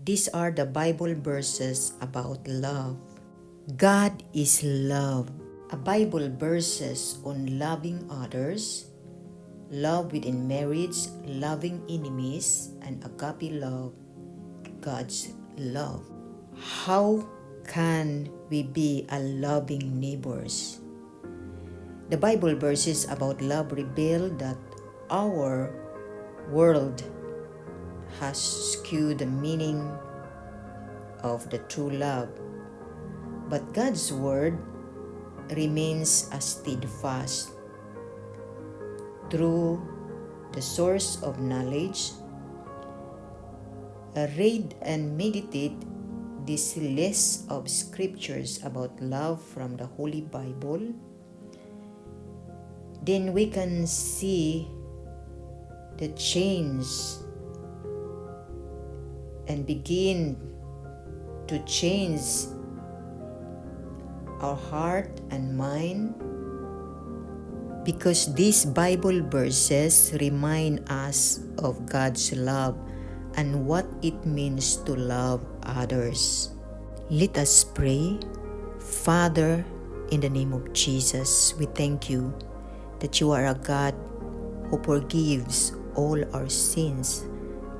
These are the Bible verses about love. God is love. A Bible verses on loving others, love within marriage, loving enemies, and agape love, God's love. How can we be a loving neighbors? The Bible verses about love reveal that our world has skewed the meaning of the true love, but God's word remains as steadfast. Through the source of knowledge, read and meditate this list of scriptures about love from the Holy Bible, then we can see the change and begin to change our heart and mind, because these Bible verses remind us of God's love and what it means to love others. Let us pray. Father, in the name of Jesus, we thank you that you are a God who forgives all our sins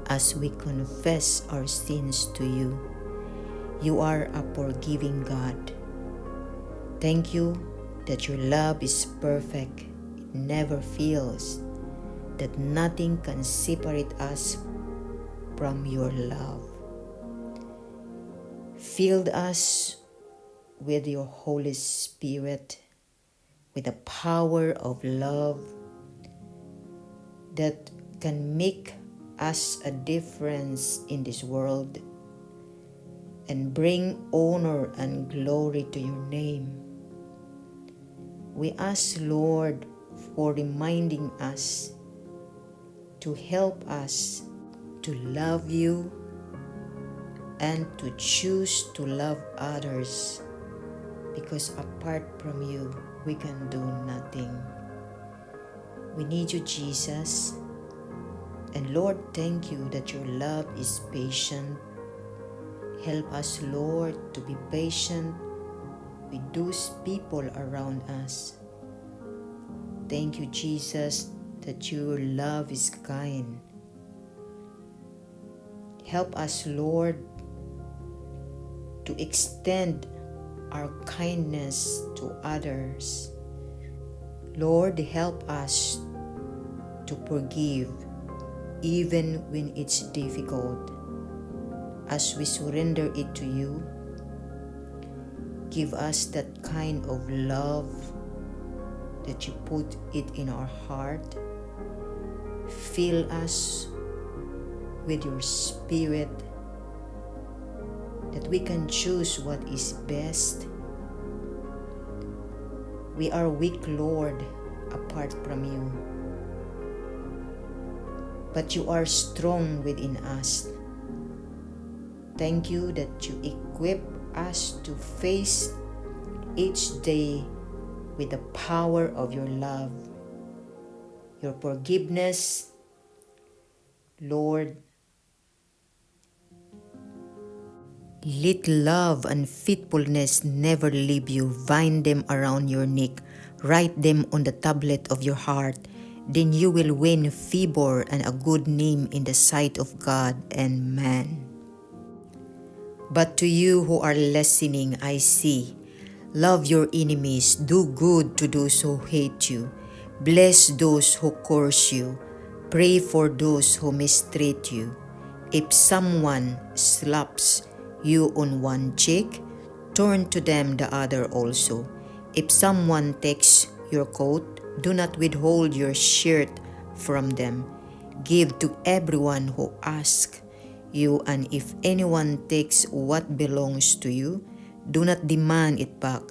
as we confess our sins to you. You are a forgiving God. Thank you that your love is perfect, it never fails, that nothing can separate us from your love. Fill us with your Holy Spirit, with the power of love that can make us a difference in this world and bring honor and glory to your name. We ask, Lord, for reminding us to help us to love you and to choose to love others, because apart from you, we can do nothing. We need you, Jesus. And Lord, thank you that your love is patient. Help us, Lord, to be patient with those people around us. Thank you, Jesus, that your love is kind. Help us, Lord, to extend our kindness to others. Lord, help us to forgive even when it's difficult. As we surrender it to you, give us that kind of love that you put it in our heart. Fill us with your Spirit, that we can choose what is best. We are weak, Lord, apart from you, but you are strong within us. Thank you that you equip us to face each day with the power of your love, your forgiveness, Lord. Let love and faithfulness never leave you. Bind them around your neck. Write them on the tablet of your heart. Then you will win favor and a good name in the sight of God and man. But to you who are listening, I say, love your enemies, do good to those who hate you, bless those who curse you, pray for those who mistreat you. If someone slaps you on one cheek, turn to them the other also. If someone takes your coat, do not withhold your shirt from them. Give to everyone who asks you, and if anyone takes what belongs to you, do not demand it back.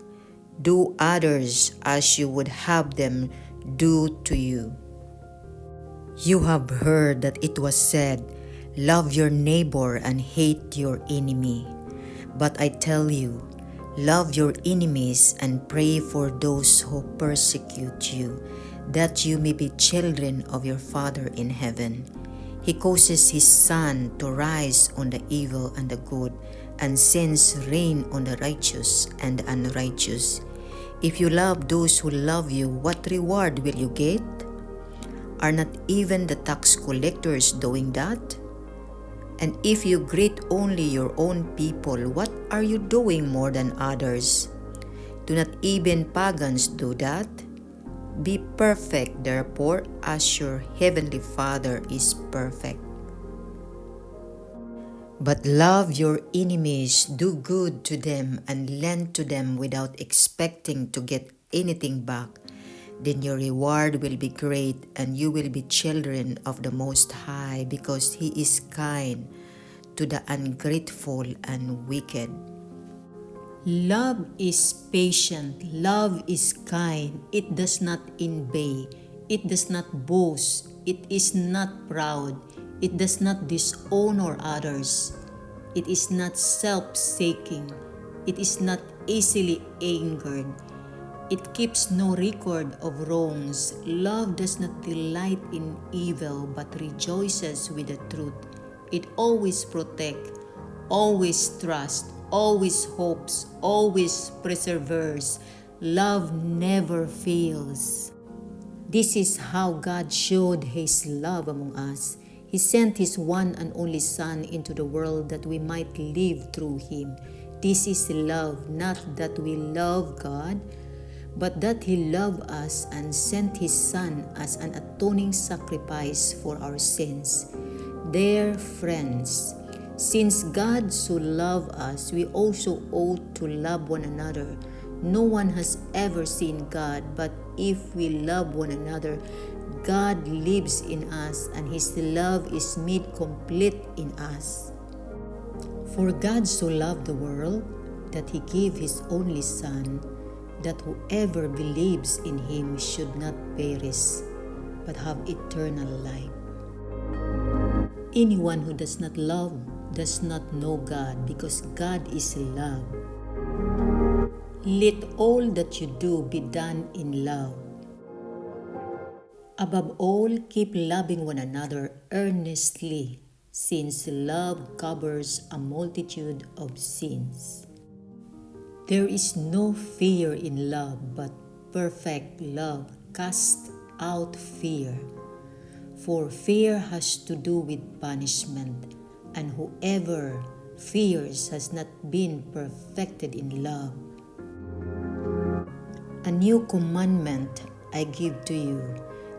Do others as you would have them do to you. You have heard that it was said, love your neighbor and hate your enemy. But I tell you, love your enemies and pray for those who persecute you, that you may be children of your Father in heaven. He causes his sun to rise on the evil and the good, and sends rain on the righteous and the unrighteous. If you love those who love you, what reward will you get? Are not even the tax collectors doing that? And if you greet only your own people, what are you doing more than others? Do not even pagans do that? Be perfect, therefore, as your heavenly Father is perfect. But love your enemies, do good to them, and lend to them without expecting to get anything back. Then your reward will be great, and you will be children of the Most High, because He is kind to the ungrateful and wicked. Love is patient, love is kind, it does not envy, it does not boast, it is not proud, it does not dishonor others, it is not self-seeking, it is not easily angered, it keeps no record of wrongs. Love does not delight in evil but rejoices with the truth. It always protects, always trusts, always hopes, always perseveres. Love never fails. This is how God showed His love among us. He sent His one and only Son into the world that we might live through Him. This is love, not that we love God, but that He loved us and sent His Son as an atoning sacrifice for our sins. Dear friends, since God so loved us, we also ought to love one another. No one has ever seen God, but if we love one another, God lives in us, and His love is made complete in us. For God so loved the world that He gave His only Son, that whoever believes in Him should not perish, but have eternal life. Anyone who does not love does not know God, because God is love. Let all that you do be done in love. Above all, keep loving one another earnestly, since love covers a multitude of sins. There is no fear in love, but perfect love casts out fear. For fear has to do with punishment, and whoever fears has not been perfected in love. A new commandment I give to you,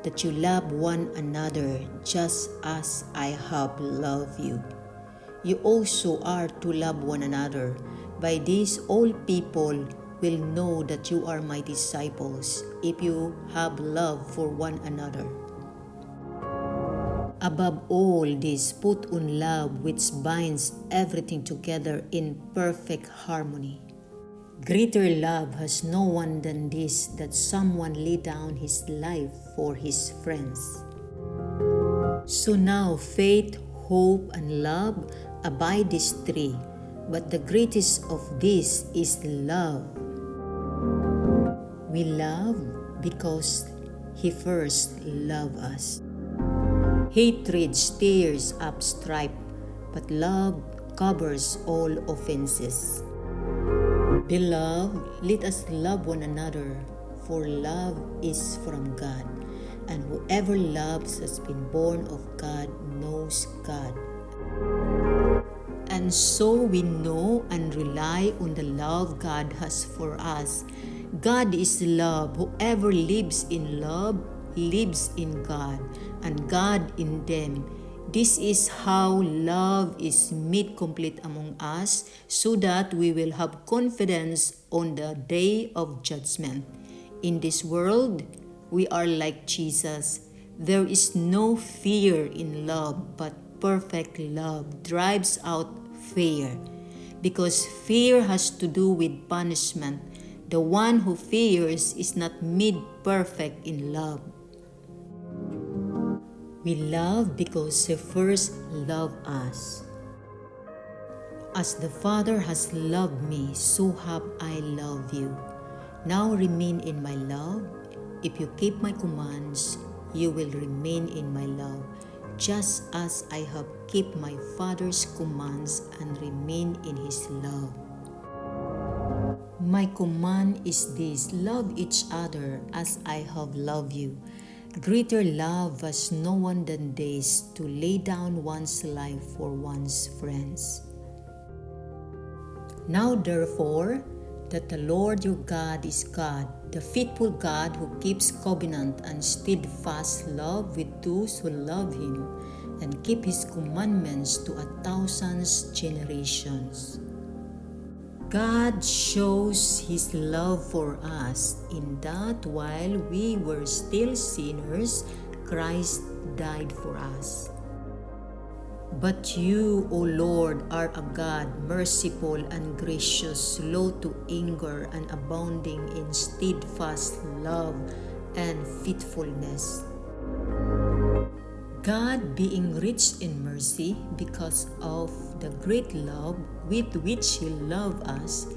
that you love one another just as I have loved you. You also are to love one another. By this all people will know that you are my disciples, if you have love for one another. Above all this, put on love, which binds everything together in perfect harmony. Greater love has no one than this, that someone lay down his life for his friends. So now faith, hope, and love abide these three, but the greatest of these is love. We love because He first loved us. Hatred stirs up strife, but love covers all offenses. Beloved, let us love one another, for love is from God, and whoever loves has been born of God knows God. And so we know and rely on the love God has for us. God is love. Whoever lives in love lives in God, and God in them. This is how love is made complete among us, so that we will have confidence on the day of judgment. In this world, we are like Jesus. There is no fear in love, but perfect love drives out fear, because fear has to do with punishment. The one who fears is not made perfect in love. We love because He first loved us. As the Father has loved me, so have I loved you. Now remain in my love. If you keep my commands, you will remain in my love, just as I have kept my Father's commands and remain in his love. My command is this: love each other as I have loved you. Greater love has no one than this, to lay down one's life for one's friends. Now therefore, that the Lord your God is God, the faithful God who keeps covenant and steadfast love with those who love him and keep his commandments to 1,000 generations. God shows his love for us in that while we were still sinners, Christ died for us. But you, O Lord, are a God merciful and gracious, slow to anger and abounding in steadfast love and faithfulness. God, being rich in mercy because of the great love with which he loved us,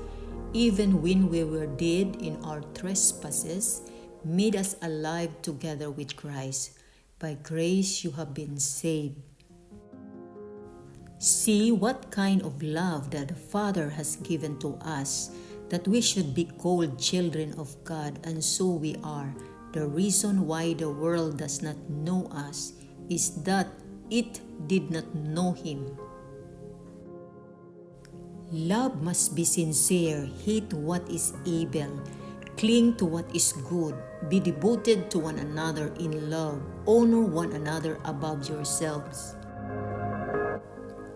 even when we were dead in our trespasses, made us alive together with Christ. By grace you have been saved. See what kind of love that the Father has given to us, that we should be called children of God, and so we are. The reason why the world does not know us is that it did not know him. Love must be sincere, hate what is evil, cling to what is good, be devoted to one another in love, honor one another above yourselves.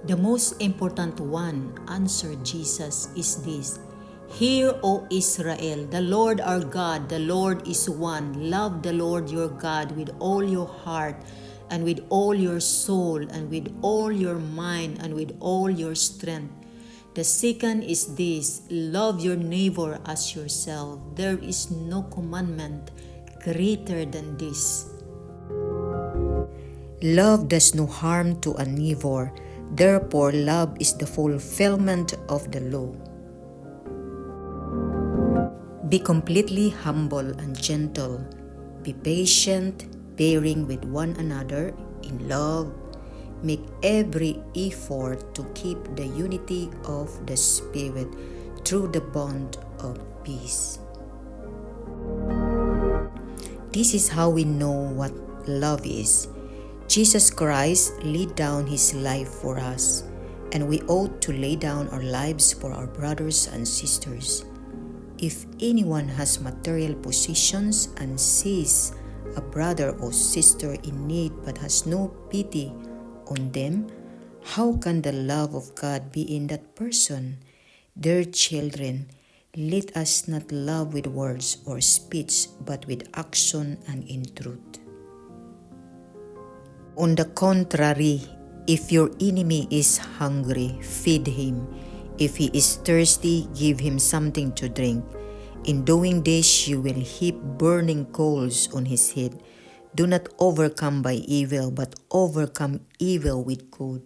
The most important one, answered Jesus, is this: Hear, O Israel, the Lord our God, the Lord is one. Love the Lord your God with all your heart, and with all your soul, and with all your mind, and with all your strength. The second is this: love your neighbor as yourself. There is no commandment greater than this. Love does no harm to a neighbor. Therefore, love is the fulfillment of the law. Be completely humble and gentle. Be patient, bearing with one another in love. Make every effort to keep the unity of the Spirit through the bond of peace. This is how we know what love is. Jesus Christ laid down his life for us, and we ought to lay down our lives for our brothers and sisters. If anyone has material possessions and sees a brother or sister in need but has no pity on them, how can the love of God be in that person? Dear children, let us not love with words or speech, but with action and in truth. On the contrary, if your enemy is hungry, feed him. If he is thirsty, give him something to drink. In doing this, you will heap burning coals on his head. Do not overcome by evil, but overcome evil with good.